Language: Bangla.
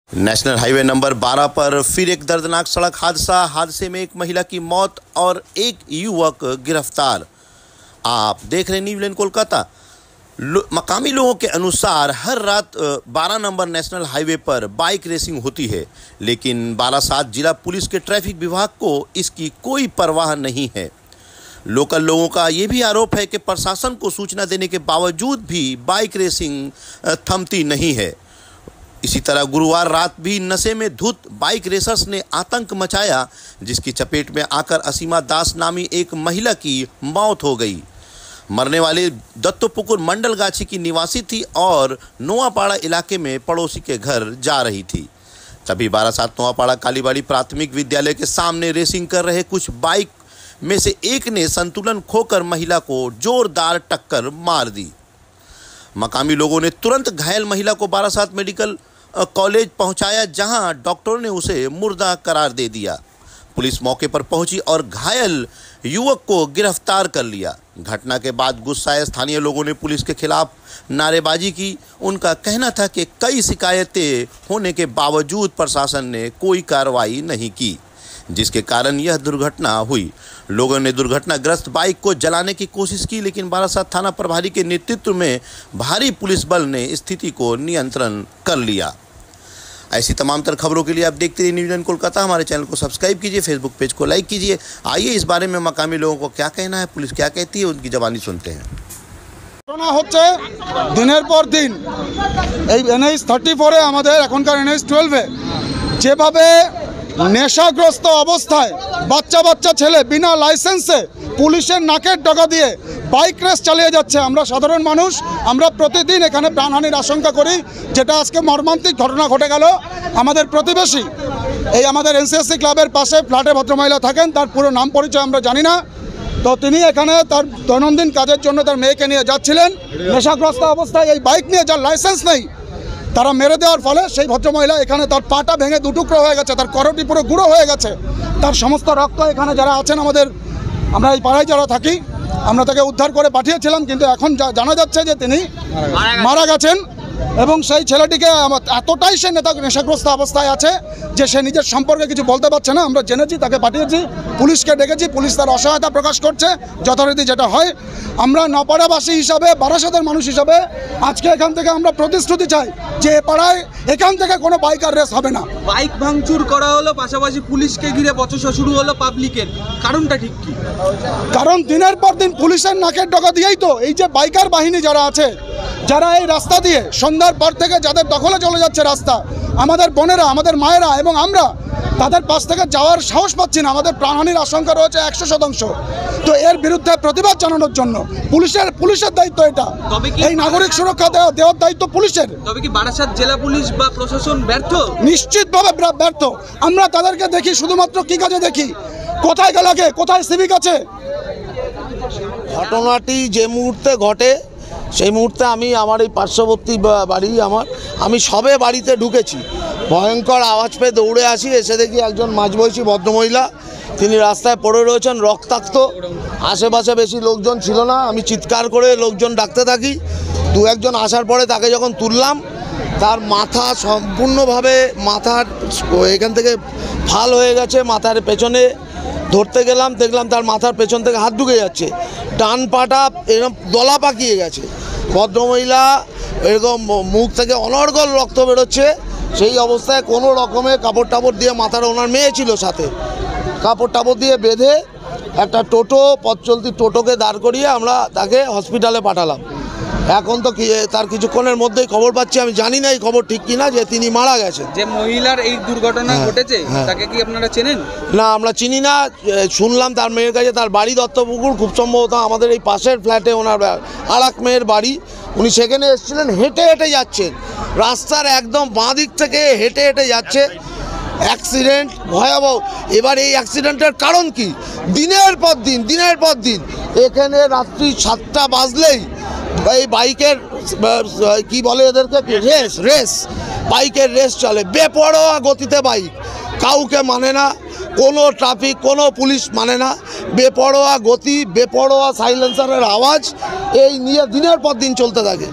नेशनल हाईवे नंबर 12 पर फिर एक दर्दनाक सड़क हादसे में एक महिला की मौत और एक युवक गिरफ्तार। आप देख रहे हैं न्यूज़ लैन कोलकाता। मकामी लोगों के अनुसार हर रात 12 नंबर नेशनल हाईवे पर बाइक रेसिंग होती है, लेकिन बारासात जिला पुलिस के ट्रैफिक विभाग को इसकी कोई परवाह नहीं है। लोकल लोगों का ये भी आरोप है कि प्रशासन को सूचना देने के बावजूद भी बाइक रेसिंग थमती नहीं है। इसी तरह गुरुवार रात भी नशे में धुत बाइक रेसर्स ने आतंक मचाया, जिसकी चपेट में आकर असीमा दास नामी एक महिला की मौत हो गई। मरने वाले दत्तोपुकुर मंडलगाछी की निवासी थी और नोआपाड़ा इलाके में पड़ोसी के घर जा रही थी। तभी बारासात नोआपाड़ा कालीबाड़ी प्राथमिक विद्यालय के सामने रेसिंग कर रहे कुछ बाइक में से एक ने संतुलन खोकर महिला को जोरदार टक्कर मार दी। मकामी लोगों ने तुरंत घायल महिला को बारासात मेडिकल कॉलेज पहुंचाया, जहां डॉक्टरों ने उसे मुर्दा करार दे दिया। पुलिस मौके पर पहुंची और घायल युवक को गिरफ्तार कर लिया। घटना के बाद गुस्साए स्थानीय लोगों ने पुलिस के खिलाफ नारेबाजी की। उनका कहना था कि कई शिकायतें होने के बावजूद प्रशासन ने कोई कार्रवाई नहीं की, जिसके कारण यह दुर्घटना हुई। लोगों ने दुर्घटनाग्रस्त बाइक को जलाने की कोशिश की, लेकिन बारासात थाना प्रभारी के नेतृत्व में भारी पुलिस बल ने स्थिति को नियंत्रण कर लिया। ऐसी तमाम तर खबरों के लिए आप देखते रहिए न्यूज़ लैन कोलकाता। हमारे चैनल को सब्सक्राइब कीजिए, फेसबुक पेज को लाइक कीजिए। आइए इस बारे में मकामी लोगों को क्या कहना है, पुलिस क्या कहती है, उनकी जबानी सुनते हैं। ঘটনা হচ্ছে দিনের পর দিন এই NH 34-এ আমাদের এখনকার NH 12-এ যেভাবে নেশাগ্রস্ত অবস্থায় বাচ্চা ছেলে বিনা লাইসেন্সে পুলিশের নাকের ডগা দিয়ে বাইক রেস চালিয়ে যাচ্ছে, আমরা সাধারণ মানুষ আমরা প্রতিদিন এখানে প্রাণহানির আশঙ্কা করি। যেটা আজকে মর্মান্তিক ঘটনা ঘটে গেল। আমাদের প্রতিবেশী এই আমাদের NCSC ক্লাবের পাশে ফ্ল্যাটে ভদ্রমহিলা থাকেন, তার পুরো নাম পরিচয় আমরা জানি না। তো তিনি এখানে তার দৈনন্দিন কাজের জন্য তার মেয়েকে নিয়ে যাচ্ছিলেন। নেশাগ্রস্ত অবস্থায় এই বাইক নিয়ে যার লাইসেন্স নেই তারা মেরে দেওয়ার ফলে সেই ভদ্রমহিলা এখানে তার পাটা ভেঙে দুটুকরো হয়ে গেছে, তার করটি পুরো গুঁড়ো হয়ে গেছে, তার সমস্ত রক্ত এখানে যারা আছেন আমরা এই পাড়ায় যারা থাকি আমরা তাকে উদ্ধার করে পাঠিয়েছিলাম, কিন্তু এখন জানা যাচ্ছে যে তিনি মারা গেছেন। এবং সেই ছেলেটিকে এতটাই সে নেশাগ্রস্ত অবস্থায় আছে যে সে নিজের সম্পর্কে কিছু বলতে পারছে না। আমরা জেনেছি, তাকে পাঠিয়েছি, পুলিশকে ডেকেছি, পুলিশ তার অসহায়তা প্রকাশ করছে। যথারীতি যেটা হয়, আমরা নপাড়াবাসী হিসাবে বারাসাতের মানুষ হিসাবে আজকে এখান থেকে আমরা প্রতিশ্রুতি চাই যে এ পাড়ায় এখান থেকে কোনো বাইকার রেস হবে না। বাইক ভাঙচুর করা হলো, পাশাপাশি পুলিশকে ঘিরে বচসা শুরু হলো পাবলিকের, কারণটা ঠিক কি? কারণ দিনের পর দিন পুলিশের নাকের ডগা দিয়েই তো এই যে বাইকার বাহিনী যারা আছে, যারা এই রাস্তা দিয়ে সন্ধ্যার পর থেকে যাদের দখলে চলে যাচ্ছে রাস্তা, আমাদের বোনেরা, আমাদের মায়েরা এবং আমরা তাদের পাশ থেকে যাওয়ার সাহস পাচ্ছি না। আমাদের প্রাণহানির আশঙ্কা রয়েছে 100%। তো এর বিরুদ্ধে প্রতিবাদ জানানোর জন্য পুলিশের দায়িত্ব এটা। এই নাগরিক সুরক্ষা দেওয়ার দায়িত্ব পুলিশের। তবে কি বারাসাত জেলা পুলিশ বা প্রশাসন ব্যর্থ? নিশ্চিতভাবে ব্যর্থ। আমরা তাদেরকে দেখি শুধুমাত্র কি কাজে দেখি, কোথায় গেলাকে, কোথায় সিভিক আছে। ঘটনাটি যে মুহূর্তে ঘটে সেই মুহূর্তে আমার এই পার্শ্ববর্তী বাড়ি আমি সবে বাড়িতে ঢুকেছি, ভয়ঙ্কর আওয়াজ পেয়ে দৌড়ে আসি, এসে দেখি একজন মাঝবয়সী ভদ্রমহিলা তিনি রাস্তায় পড়ে রয়েছেন রক্তাক্ত। আশেপাশে বেশি লোকজন ছিল না, আমি চিৎকার করে লোকজন ডাকতে থাকি। দু একজন আসার পরে তাকে যখন তুললাম, তার মাথা সম্পূর্ণভাবে মাথার এখান থেকে ফাল হয়ে গেছে। মাথার পেছনে ধরতে গেলাম, দেখলাম তার মাথার পেছন থেকে হাত ঢুকে যাচ্ছে, ডান পাটা এরকম দলা পাকিয়ে গেছে। ভদ্রমহিলা এরকম মুখ থেকে অনর্গল রক্ত বেরোচ্ছে। সেই অবস্থায় কোনো রকমে কাপড় টাপড় দিয়ে, মাথার ওনার মেয়ে ছিল সাথে, কাপড় টাপড় দিয়ে বেঁধে একটা টোটো, পথ চলতি টোটোকে দাঁড় করিয়ে আমরা তাকে হসপিটালে পাঠালাম। এখন তো তার কিছুক্ষণের মধ্যেই খবর পাচ্ছি, আমি জানি না এই খবর ঠিক কিনা, যে তিনি মারা গেছেন। যে মহিলার এই দুর্ঘটনা ঘটেছে তাকে কি আপনারা চেনেন? না, আমরা চিনি না। শুনলাম তার মেয়ের কাছে, তার বাড়ি দত্তপুকুর, খুব সম্ভবত আমাদের এই পাশের ফ্ল্যাটে ওনার আর এক মেয়ের বাড়ি। উনি সেখানে এসেছিলেন, হেঁটে যাচ্ছেন, রাস্তার একদম বাঁ দিক থেকে হেঁটে যাচ্ছে। অ্যাক্সিডেন্ট ভয়াবহ। এবার এই অ্যাক্সিডেন্টের কারণ কি? দিনের পর দিন এখানে রাত্রি 7টা বাজলেই এই বাইকের কি বলে এদেরকে, রেস বাইকের রেস চলে, বেপরোয়া গতিতে বাইক, কাউকে মানে না, কোনো ট্রাফিক, কোনো পুলিশ মানে না, বেপরোয়া গতি, বেপরোয়া সাইলেন্সারের আওয়াজ, এই নিয়ে দিনের পর দিন চলতে থাকে।